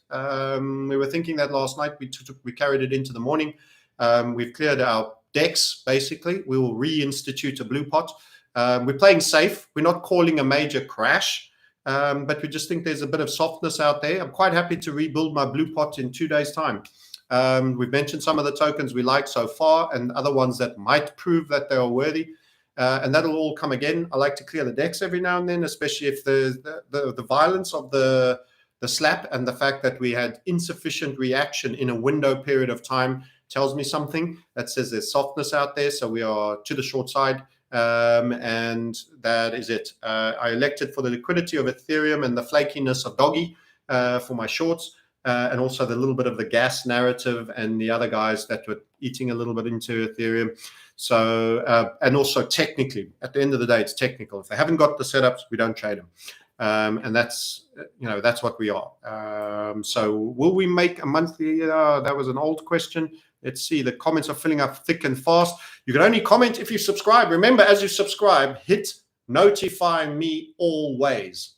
We were thinking that last night. We carried it into the morning. We've cleared our decks, basically. We will reinstitute a blue pot. We're playing safe. We're not calling a major crash, but we just think there's a bit of softness out there. I'm quite happy to rebuild my blue pot in 2 days' time. We've mentioned some of the tokens we like so far and other ones that might prove that they are worthy. And that'll all come again. I like to clear the decks every now and then, especially if the violence of the slap and the fact that we had insufficient reaction in a window period of time tells me something that says there's softness out there. So we are to the short side. And that is it. I elected for the liquidity of Ethereum and the flakiness of Doggy for my shorts. And also the little bit of the gas narrative and the other guys that were eating a little bit into Ethereum. So, and also technically, at the end of the day, it's technical. If they haven't got the setups, we don't trade them. And that's what we are. So will we make a monthly? That was an old question. Let's see. The comments are filling up thick and fast. You can only comment if you subscribe. Remember, as you subscribe, hit notify me always.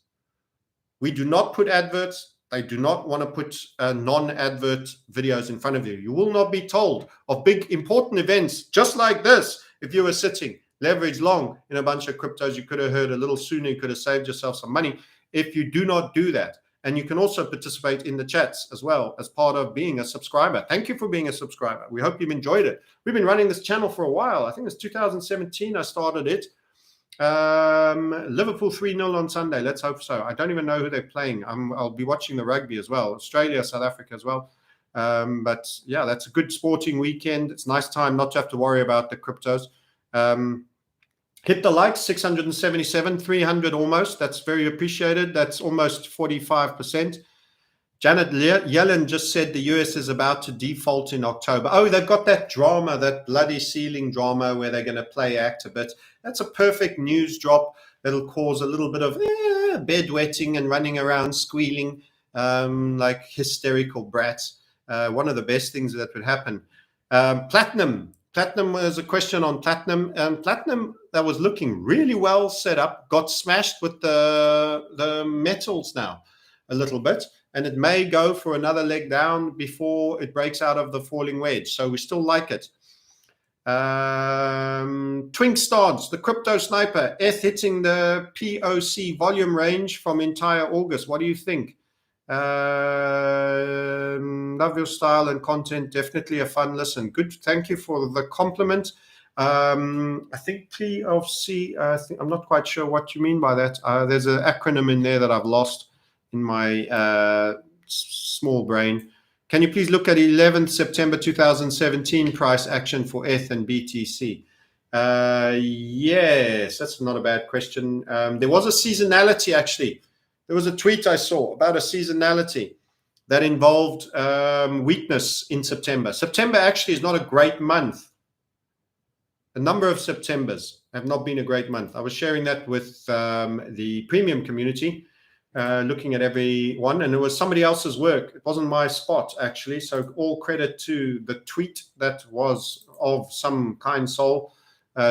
We do not put adverts. They do not want to put non-advert videos in front of you. You will not be told of big important events just like this. If you were sitting leverage long in a bunch of cryptos, you could have heard a little sooner. You could have saved yourself some money if you do not do that. And you can also participate in the chats as well as part of being a subscriber. Thank you for being a subscriber. We hope you've enjoyed it. We've been running this channel for a while. I think it's 2017 I started it. Liverpool 3-0 on Sunday. Let's hope so. I don't even know who they're playing. I'll be watching the rugby as well. Australia, South Africa as well. But yeah, that's a good sporting weekend. It's a nice time not to have to worry about the cryptos. Hit the likes, 677, 300 almost. That's very appreciated. That's almost 45%. Janet Yellen just said the US is about to default in October. Oh, they've got that drama, that bloody ceiling drama where they're going to play act a bit. That's a perfect news drop that'll cause a little bit of bedwetting and running around squealing like hysterical brats. One of the best things that would happen. Platinum. Platinum was a question on Platinum. Platinum that was looking really well set up got smashed with the metals now a little bit. And it may go for another leg down before it breaks out of the falling wedge. So we still like it. Twink Stance, the crypto sniper, ETH hitting the POC volume range from entire August. What do you think? Love your style and content. Definitely a fun listen. Good. Thank you for the compliment. I think POC, I'm not quite sure what you mean by that. There's an acronym in there that I've lost in my small brain. Can you please look at 11th September 2017 price action for ETH and BTC? Yes, that's not a bad question. There was a seasonality, actually. There was a tweet I saw about a seasonality that involved weakness in September. September actually is not a great month. A number of Septembers have not been a great month. I was sharing that with the premium community, looking at every one, and it was somebody else's work. It wasn't my spot, actually. So all credit to the tweet that was of some kind soul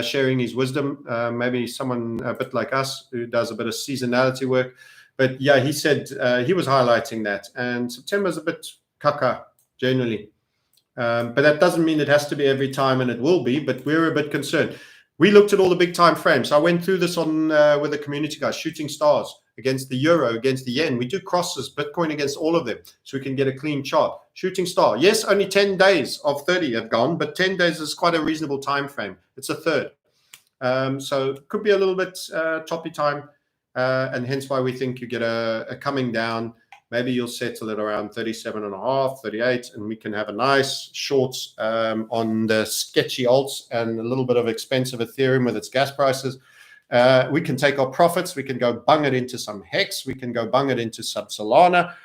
sharing his wisdom. Maybe someone a bit like us who does a bit of seasonality work. But yeah, he said he was highlighting that. And September's a bit caca generally. But that doesn't mean it has to be every time, and it will be. But we're a bit concerned. We looked at all the big time frames. I went through this on with the community guys, shooting stars against the euro, against the yen. We do crosses, Bitcoin against all of them, so we can get a clean chart. Shooting star. Yes, only 10 days of 30 have gone, but 10 days is quite a reasonable time frame. It's a third. So it could be a little bit choppy time, and hence why we think you get a coming down. Maybe you'll settle it around 37.5, 38, and we can have a nice shorts on the sketchy alts and a little bit of expensive Ethereum with its gas prices. We can take our profits. We can go bung it into some Hex. We can go bung it into some Solana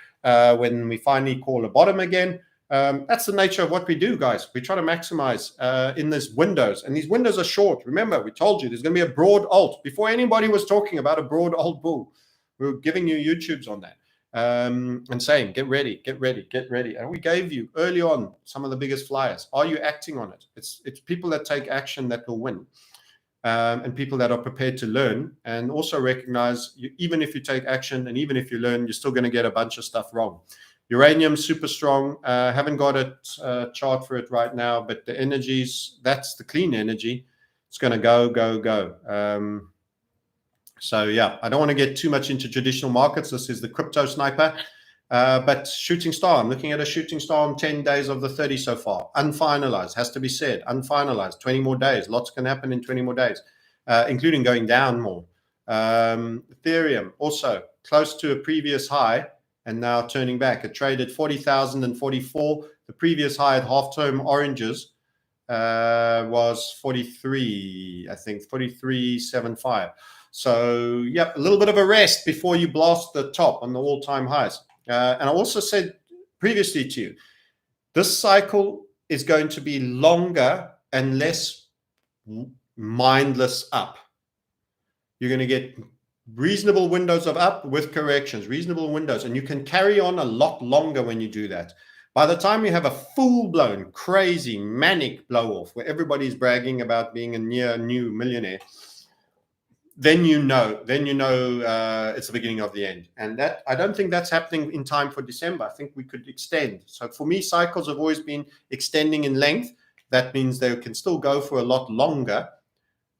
when we finally call a bottom again. That's the nature of what we do, guys. We try to maximize in these windows, and these windows are short. Remember, we told you there's going to be a broad alt. Before anybody was talking about a broad alt bull, we were giving you YouTubes on that. And saying, get ready, get ready, get ready. And we gave you early on some of the biggest flyers. Are you acting on it? It's people that take action that will win. and people that are prepared to learn, and also recognize even if you take action and even if you learn, you're still going to get a bunch of stuff wrong. Uranium, super strong. Haven't got a chart for it right now, but the energies, that's the clean energy. It's going to go. So yeah, I don't want to get too much into traditional markets. This is the crypto sniper. But shooting star, I'm looking at a shooting star on 10 days of the 30 so far. Unfinalized, has to be said. Unfinalized, 20 more days. Lots can happen in 20 more days, including going down more. Ethereum, also close to a previous high and now turning back. It traded 40,044. The previous high at half-term oranges was 43, I think, 43.75. So, yeah, a little bit of a rest before you blast the top on the all-time highs. And I also said previously to you, this cycle is going to be longer and less mindless up. You're going to get reasonable windows of up with corrections, reasonable windows, and you can carry on a lot longer when you do that. By the time you have a full-blown, crazy, manic blow-off where everybody's bragging about being a near new millionaire, then you know it's the beginning of the end. And that, I don't think that's happening in time for December. I think we could extend. So for me, cycles have always been extending in length. That means they can still go for a lot longer.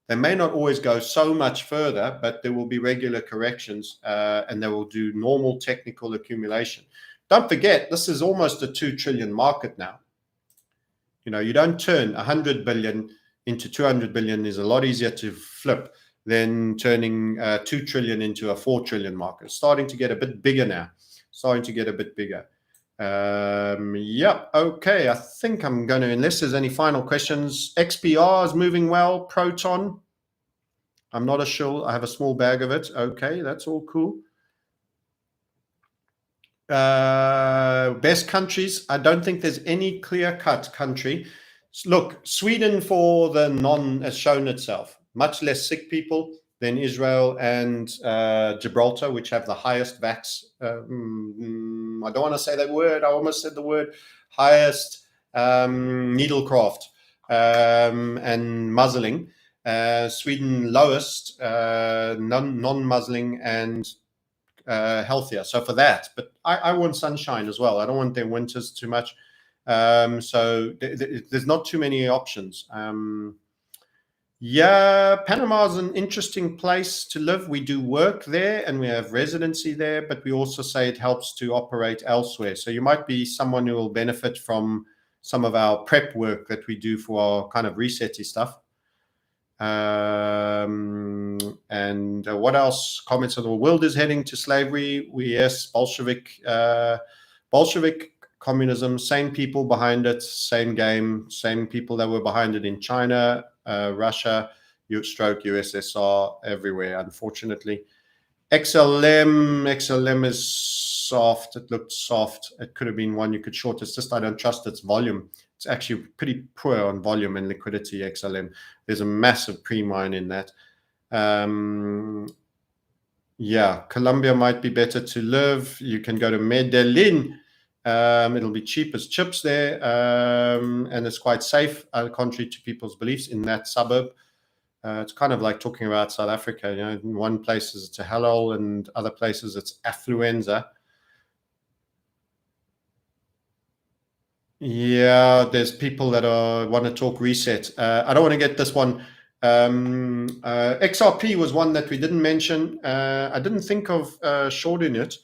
They may not always go so much further, but there will be regular corrections and they will do normal technical accumulation. Don't forget, this is almost a 2 trillion market now. You know, you don't turn 100 billion into 200 billion is a lot easier to flip than turning 2 trillion into a 4 trillion market. It's starting to get a bit bigger now. Yeah, okay. I think I'm going to, unless there's any final questions. XPR is moving well. Proton, I'm not a shill. I have a small bag of it. Okay, that's all cool. Best countries, I don't think there's any clear-cut country. Look, Sweden for the non has shown itself. Much less sick people than Israel and Gibraltar, which have the highest vax. I don't want to say that word. I almost said the word. Highest needlecraft and muzzling. Sweden lowest non-muzzling and healthier. So for that, but I want sunshine as well. I don't want their winters too much. So there's not too many options. Yeah, Panama is an interesting place to live. We do work there and we have residency there, but we also say it helps to operate elsewhere. So you might be someone who will benefit from some of our prep work that we do for our kind of resetty stuff. And what else? Comments on the world is heading to slavery. Yes, Bolshevik communism, same people behind it, same game, same people that were behind it in China, Russia, USSR, everywhere, unfortunately. XLM is soft. It looked soft. It could have been one you could short. It's just I don't trust its volume. It's actually pretty poor on volume and liquidity, XLM. There's a massive pre-mine in that. Yeah, Colombia might be better to live. You can go to Medellin. It'll be cheap as chips there, and it's quite safe, contrary to people's beliefs in that suburb. It's kind of like talking about South Africa. You know, in one places it's a hellhole, and other places it's affluenza. Yeah, there's people that want to talk reset. I don't want to get this one. XRP was one that we didn't mention. I didn't think of shorting it.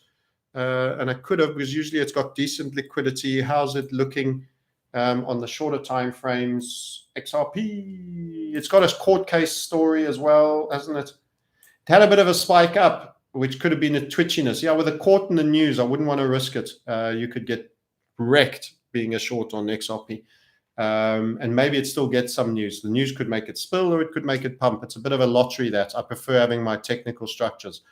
And I could have, because usually it's got decent liquidity. How's it looking on the shorter time frames? XRP, it's got a court case story as well, hasn't it? It had a bit of a spike up, which could have been a twitchiness. Yeah, with a court in the news, I wouldn't want to risk it. You could get wrecked being a short on XRP. And maybe it still gets some news. The news could make it spill or it could make it pump. It's a bit of a lottery that I prefer having my technical structures.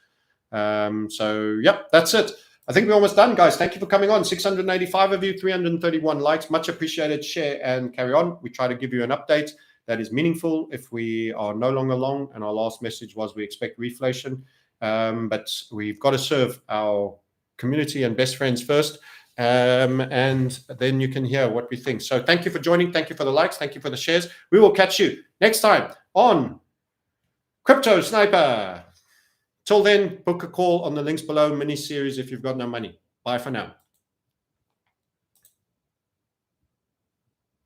So, yep, that's it. I think we're almost done, guys. Thank you for coming on. 685 of you, 331 likes. Much appreciated. Share and carry on. We try to give you an update that is meaningful if we are no longer long. And our last message was we expect reflation. But we've got to serve our community and best friends first. And then you can hear what we think. So thank you for joining. Thank you for the likes. Thank you for the shares. We will catch you next time on Crypto Sniper. Till then, book a call on the links below, mini series if you've got no money. Bye for now.